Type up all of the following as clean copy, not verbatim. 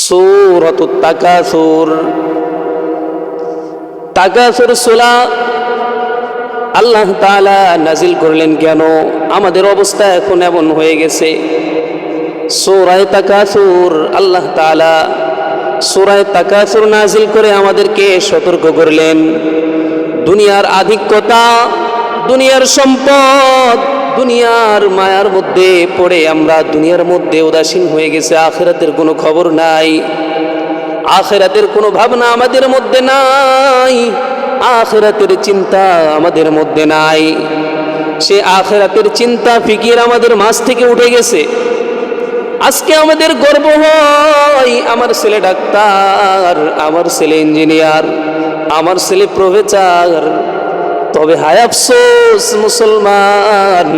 সূরাতুত তাকাসুর। তাকাসুর সূরা আল্লাহ তাআলা নাজিল করলেন কেন? আমাদের অবস্থা এখন এমন হয়ে গেছে। সূরা তাকাসুর আল্লাহ তাআলা সূরা তাকাসুর নাজিল করে আমাদেরকে সতর্ক করলেন। দুনিয়ার আধিক্যতা, দুনিয়ার সম্পদ, দুনিয়ার মায়ার মধ্যে পড়ে আমরা দুনিয়ার মধ্যে উদাসীন হয়ে গেছে। আখিরাতের কোনো খবর নাই, আখিরাতের কোনো ভাবনা আমাদের মধ্যে নাই, আখিরাতের চিন্তা আমাদের মধ্যে নাই। সে আখিরাতের চিন্তা ফিকির আমাদের মাঝ থেকে উঠে গেছে। আজকে আমাদের গর্ব হয়, আমার ছেলে ডাক্তার, আমার ছেলে ইঞ্জিনিয়ার, আমার ছেলে প্রফেসর। তবে হায় আফসোস মুসলমান,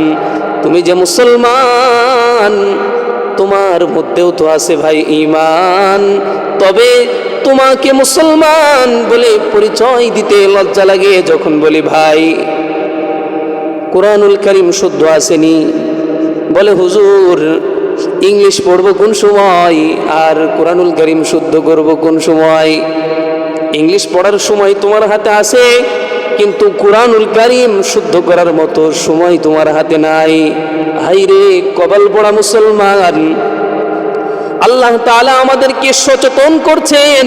তুমি যে মুসলমান, তোমার মধ্যেও তো আছে ভাই ঈমান। তবে তোমাকে মুসলমান বলে পরিচয় দিতে লজ্জা লাগে যখন বলি ভাই কোরআনুল কারীম শুদ্ধ আসেনি। বলে হুজুর ইংলিশ পড়বো কোন সময় আর কোরআনুল কারীম শুদ্ধ করব কোন সময়? ইংলিশ পড়ার সময় তোমার হাতে আছে, কিন্তু কোরআনুল কারীম শুদ্ধ করার মতো সময় তোমার হাতে নাই। হাইরে কপাল পোড়া মুসলমান! আল্লাহ তাআলা আমাদেরকে সচেতন করছেন,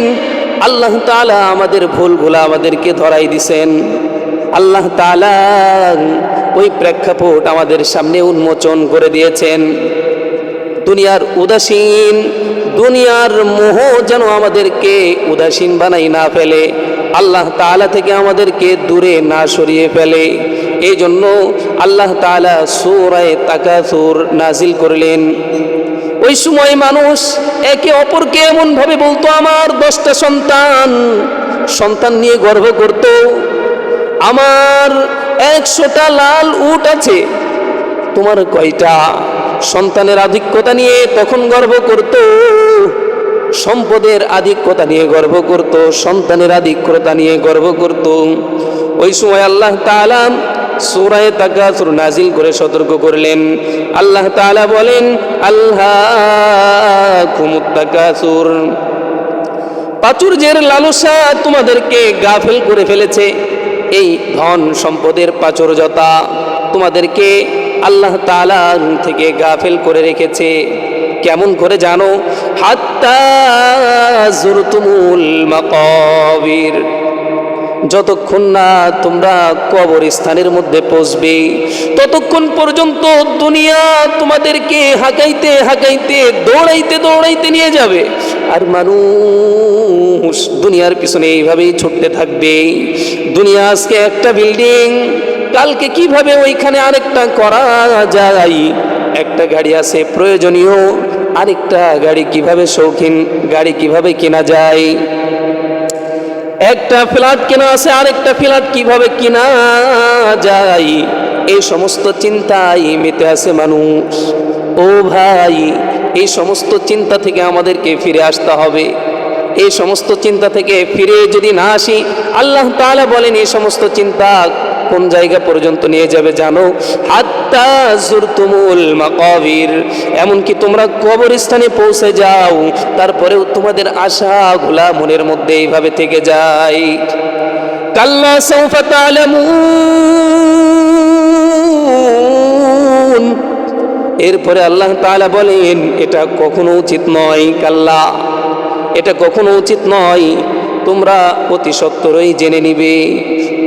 আল্লাহ তাআলা আমাদের ভুলগুলা আমাদেরকে ধরাই দিছেন। আল্লাহ তাআলা ওই প্রেক্ষাপট আমাদের সামনে উন্মোচন করে দিয়েছেন। দুনিয়ার উদাসীন, দুনিয়ার মোহ যেন আমাদেরকে উদাসীন বানাই না ফেলে, আল্লাহ তাআলা থেকে আমাদেরকে দূরে না সরিয়ে ফেলে। এই জন্য আল্লাহ তাআলা সূরা তাকাসুর নাজিল করলেন। ওই সময় মানুষ একে অপরকে এমন ভাবে বলতো, আমার 10টা সন্তান, সন্তান নিয়ে গর্ব করত। আমার 100টা লাল উট আছে, তোমার কয়টা? সন্তানের আধিক্যতা নিয়ে তখন গর্ব করত, সম্পদের আধিক্যতা নিয়ে গর্ব করত, সন্তানের আধিক্যতা নিয়ে গর্ব করত। ওই সময় আল্লাহ তাআলা সূরা তাকাসুর নাজিল করে সতর্ক করলেন। আল্লাহ তাআলা বলেন, আলহাকুমুত তাকাসুর, প্রাচুর্যের লালসা তোমাদেরকে গাফেল করে ফেলেছে। এই ধন সম্পদের প্রাচুর্যতা তোমাদেরকে আল্লাহ তাআলা থেকে গাফেল করে রেখেছে। কেমন করে জানো? হাত্তা যুরতুমুল মাকাবির, যতক্ষণ না তোমরা কবরস্থানের মধ্যে পৌঁছবে ততক্ষণ পর্যন্ত দুনিয়া তোমাদেরকে হাঁকাইতে হাঁকাইতে দৌড়াইতে দৌড়াইতে নিয়ে যাবে। আর মানুষ দুনিয়ার পিছনে এইভাবেই ছুটতে থাকবে। দুনিয়া আজকে একটা বিল্ডিং, কালকে কিভাবে ওইখানে আরেকটা করা যায়। একটা গাড়ি আছে প্রয়োজনীয়, আরেকটা গাড়ি কিভাবে শৌখিন গাড়ি কিভাবে কেনা যায়। একটা ফ্ল্যাট কেনা আছে, আরেকটা ফ্ল্যাট কিভাবে কেনা যায়। এই সমস্ত চিন্তায় মেতে আছে মানুষ। ও ভাই, এই সমস্ত চিন্তা থেকে আমাদেরকে ফিরে আসতে হবে। এই সমস্ত চিন্তা থেকে ফিরে যদি না আসি, আল্লাহ তাআলা বলেন এই সমস্ত চিন্তা কোন জায়গা পর্যন্ত নিয়ে যাবে জানো? হাত্তা যুরতুমুল মাকাবির, এমনকি তোমরা কবরস্থানে পৌঁছে যাও, তারপরেও তোমাদের আশাগুলা মনের মধ্যে এইভাবে থেকে যায়। কাল্লা সাউফা তা'লামুন, এরপরে আল্লাহ তাআলা বলেন এটা কখনো উচিত নয়। কাল্লা, এটা কখনো উচিত নয়। তোমরা অতি সত্বরই জেনে নিবে,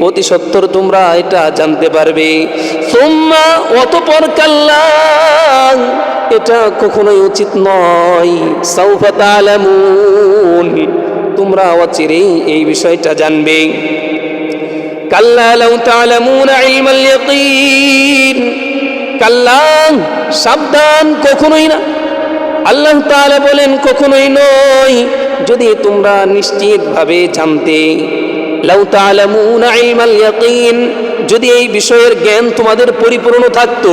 অতি সত্বর তোমরা এটা জানতে পারবে। সুম্মা, অতঃপর কাল্লা, এটা কখনোই উচিত নয়। সাউফা তা'লামুন, তোমরা অচিরেই এই বিষয়টা জানবে। কাল্লা লাউ তা'লামুনা ইলমাল ইয়াকিন, কাল্লা, সাবধান, কখনোই না। আল্লাহ তাআলা বলেন কখনোই নয়। যদি তোমরা নিশ্চিতভাবে জানতে, লাউ তা'লামুনা ইলমাল ইয়াকিন, যদি এই বিষয়ের জ্ঞান তোমাদের পরিপূর্ণ থাকতো।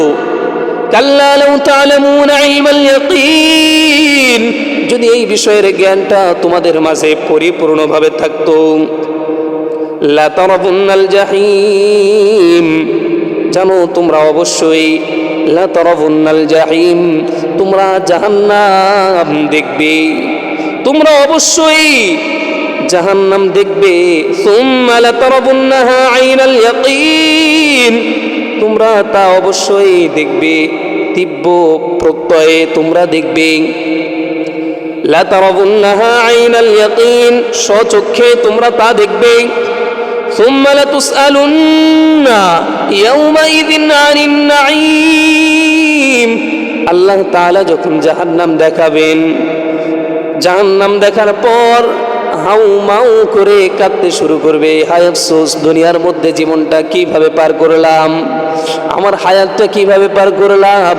কাল্লা লাউ তা'লামুনা ইলমাল ইয়াকিন, যদি এই বিষয়ের জ্ঞানটা তোমাদের মাঝে পরিপূর্ণভাবে থাকতো। লা তারাবুন্নাল জাহিম, জানো তোমরা অবশ্যই লা তারাবুন্নাল জাহিম, তোমরা জাহান্নাম দেখবে। তোমরা অবশ্যই জাহান্নাম দেখবে। সুম্মা লাতারাবুন্নাহা আইনাল ইয়াকিন, তোমরা তা অবশ্যই দেখবে, তীব্র প্রত্যয়ে তোমরা দেখবে। লাতারাবুন্নাহা আইনাল ইয়াকিন, স্বচক্ষে তোমরা তা দেখবে। সুম্মা লাতুসআলুন্না ইয়াওমাইযিন আনিন নাঈম, আল্লাহ তাআলা যখন জাহান্নাম দেখাবেন, জাহান্নাম দেখার পর হাউ মাউ করে কাঁদতে শুরু করবে। হায় আফসোস, দুনিয়ার মধ্যে জীবনটা কিভাবে পার করলাম, আমার হায়াতটা কিভাবে পার করলাম,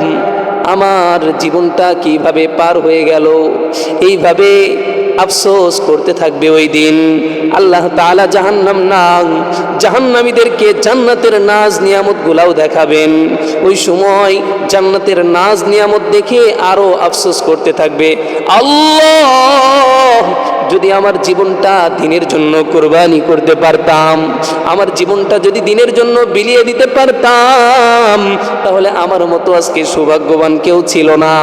আমার জীবনটা কিভাবে পার হয়ে গেল, এইভাবে আফসোস করতে থাকবে। ওই দিন আল্লাহ তাআলা জাহান্নামীদেরকে জান্নাতের নাজ নিয়ামত গুলাও দেখাবেন। ওই সময় জান্নাতের নাজ নিয়ামত দেখে আরো আফসোস করতে থাকবে, আল্লাহ যদি আমার জীবনটা দিনের জন্য কোরবানি করতে পারতাম, আমার জীবনটা যদি দিনের জন্য বিলিয়ে দিতে পারতাম, তাহলে আমার মতো আজকে সৌভাগ্যবান কেউ ছিল না।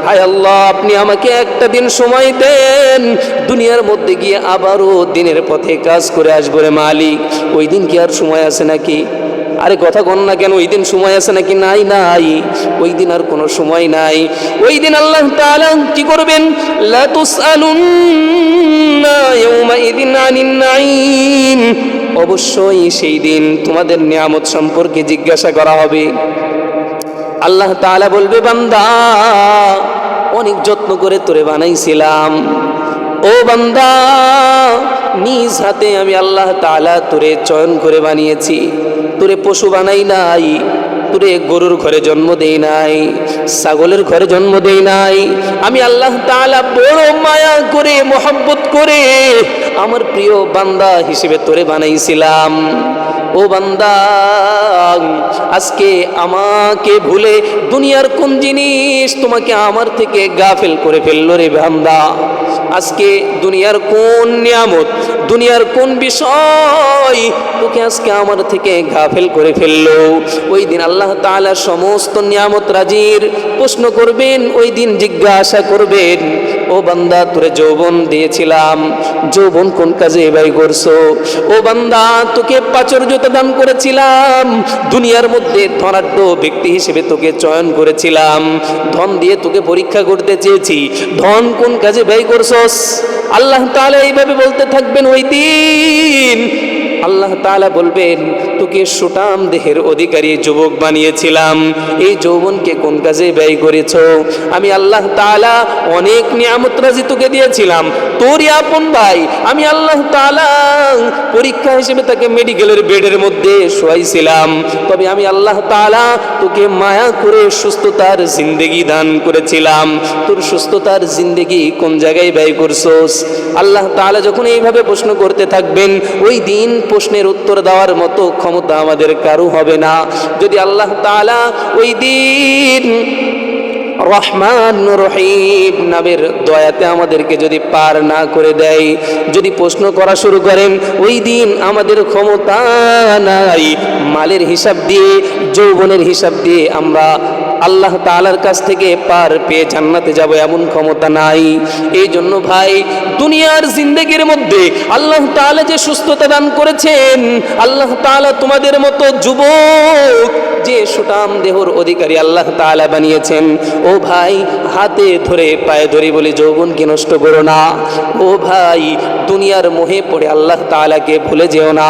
হায় আল্লাহ, আপনি আমাকে একটা দিন সময় দেন, দুনিয়ার মধ্যে গিয়ে আবারও দিনের পথে কাজ করে আসবো রে মালিক। ওই দিন কি আর সময় আছে নাকি? আরে কথা কন না কেন, ওই দিন সময় আছে নাকি? নাই নাই, ওই দিন আর কোনো সময় নাই। ওই দিন আল্লাহ তাআলা কি করবেন? লা তুসআলুন্না ইয়াওমাইযিন আনিন নাঈম, অবশ্যই সেই দিন তোমাদের নিয়ামত সম্পর্কে জিজ্ঞাসা করা হবে। আল্লাহ তাআলা বলবে, বান্দা অনেক যত্ন করে তোরে বানাইছিলাম, ও বান্দা নিজ হাতে আমি আল্লাহ তাআলা তোরে চয়ন করে বানিয়েছি, তোরে পশু বানাই নাই, তোরে গরুর ঘরে জন্ম দেই নাই, ছাগলের ঘরে জন্ম দেই নাই। আমি আল্লাহ তাআলা বড় মায়া করে মোহাব্বত করে আমার প্রিয় বান্দা হিসেবে তোরে বানাইছিলাম। ও বান্দা, আজকে আমাকে ভুলে দুনিয়ার কোন জিনিস তোমাকে আমার থেকে গাফেল করে ফেললো রে বান্দা? আজকে দুনিয়ার কোন নিয়ামত, দুনিয়ার কোন বিষয় তোকে আজকে আমার থেকে গাফেল করে ফেললো? ওই দিন আল্লাহ তাআলা সমস্ত নিয়ামত রাজির প্রশ্ন করবেন, ওই দিন জিজ্ঞাসা করবেন, ও বান্দা তোরে যৌবন দিয়েছিলাম, যৌবন কোন কাজে ব্যয় করছো? ও বান্দা তোকে প্রাচুর্যতা দান করেছিলাম, দুনিয়ার মধ্যে ধনাঢ্য ব্যক্তি হিসেবে তোকে চয়ন করেছিলাম, ধন দিয়ে তোকে পরীক্ষা করতে চেয়েছি, ধন কোন কাজে ব্যয় করছস? আল্লাহ তাআলা এইভাবে বলতে থাকবেন। ওই দিন আল্লাহ তাআলা বলবেন, তোকে সুঠাম দেহের অধিকারী যুবক বানিয়েছিলাম, এই যৌবনকে কোন কাজে ব্যয় করেছ? আমি আল্লাহ তাআলা অনেক নিয়ামত রাজি তোকে দিয়েছিলাম, তোরই আপন ভাই আমি আল্লাহ তাআলা পরীক্ষা হিসেবে তাকে মেডিকেলের বেডের মধ্যে শোয়াইছিলাম, তবে আমি আল্লাহ তাআলা তোকে মায়া করে সুস্থতার জিন্দেগি দান করেছিলাম, তোর সুস্থতার জিন্দেগি কোন জায়গায় ব্যয় করছস? আল্লাহ তাআলা যখন এইভাবে প্রশ্ন করতে থাকবেন, ওই দিন প্রশ্নের উত্তর দেওয়ার মতো ক্ষমতা আমাদের কারো হবে না। যদি আল্লাহ তাআলা ওই দিন রহমান রহিম নামের দয়াতে আমাদেরকে যদি পার না করে দেয়, যদি প্রশ্ন করা শুরু করেন, ওই দিন আমাদের ক্ষমতা নাই মালের হিসাব দিয়ে, যৌবনের হিসাব দিয়ে আমরা আল্লাহ তাআলার কাছ থেকে পার পেয়ে জান্নাতে যাব, এমন ক্ষমতা নাই। এই জন্য ভাই, দুনিয়ার জিন্দেগির মধ্যে আল্লাহ তাআলা যে সুস্থতা দান করেছেন, আল্লাহ তাআলা তোমাদের মতো যুবক যে সুঠাম দেহর অধিকারী আল্লাহ তাআলা বানিয়েছেন, ও ভাই হাতে ধরে পায়ে ধরে বলি যৌবনকে নষ্ট করো না। ও ভাই, দুনিয়ার মোহে পড়ে আল্লাহ তাআলাকে ভুলে যেও না।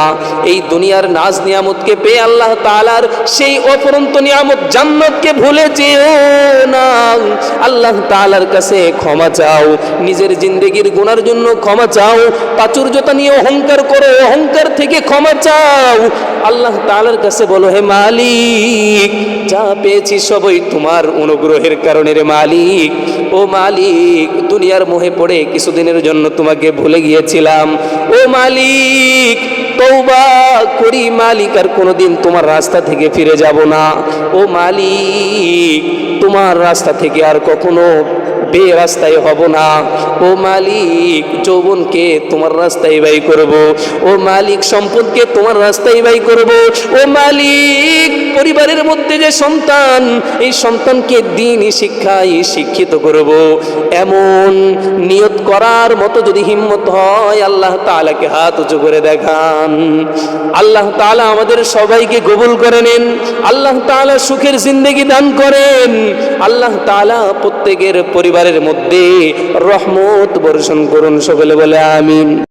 এই দুনিয়ার নাজ নিয়ামতকে পেয়ে আল্লাহ তাআলার সেই অপরন্ত নিয়ামত জান্নাতকে ভুলে যেও না। আল্লাহ তাআলার কাছে ক্ষমা চাও, নিজের জিন্দেগির গুনার জন্য ক্ষমা চাও, প্রাচুর্যতা নিয়ে অহংকার করো, অহংকার থেকে ক্ষমা চাও। আল্লাহ তাআলার কাছে বলো, হে মালিক, যা পেয়েছি সবই তোমার অনুগ্রহের কারণে রে মালিক। ও মালিক, দুনিয়ার মোহে পড়ে কিছুদিনের জন্য তোমাকে ভুলে গিয়েছিলাম। ও মালিক, তওবা করি মালিক, আর কোনোদিন তোমার রাস্তা থেকে ফিরে যাব না। ও মালিক, তোমার রাস্তা থেকে আর কখনো রাস্তায় হব না। ও মালিক, যৌবনকে তোমার রাস্তায় ব্যয় করব। ও মালিক, সম্পদকে তোমার রাস্তায় ব্যয় করব। ও মালিক, পরিবারের মধ্যে যে সন্তান, এই সন্তানকে দ্বীনি শিক্ষায় শিক্ষিত করব। এমন নিয়ত করার মতো যদি হিম্মত হয়, আল্লাহ তাআলাকে হাত উঁচু করে দেখান। আল্লাহ তাআলা আমাদের সবাইকে কবুল করে নেন। আল্লাহ তাআলা সুখের জিন্দেগি দান করেন। আল্লাহ তাআলা প্রত্যেকের পরিবারের মধ্যে রহমত বর্ষণ করুন। সকলে বলে আমিন।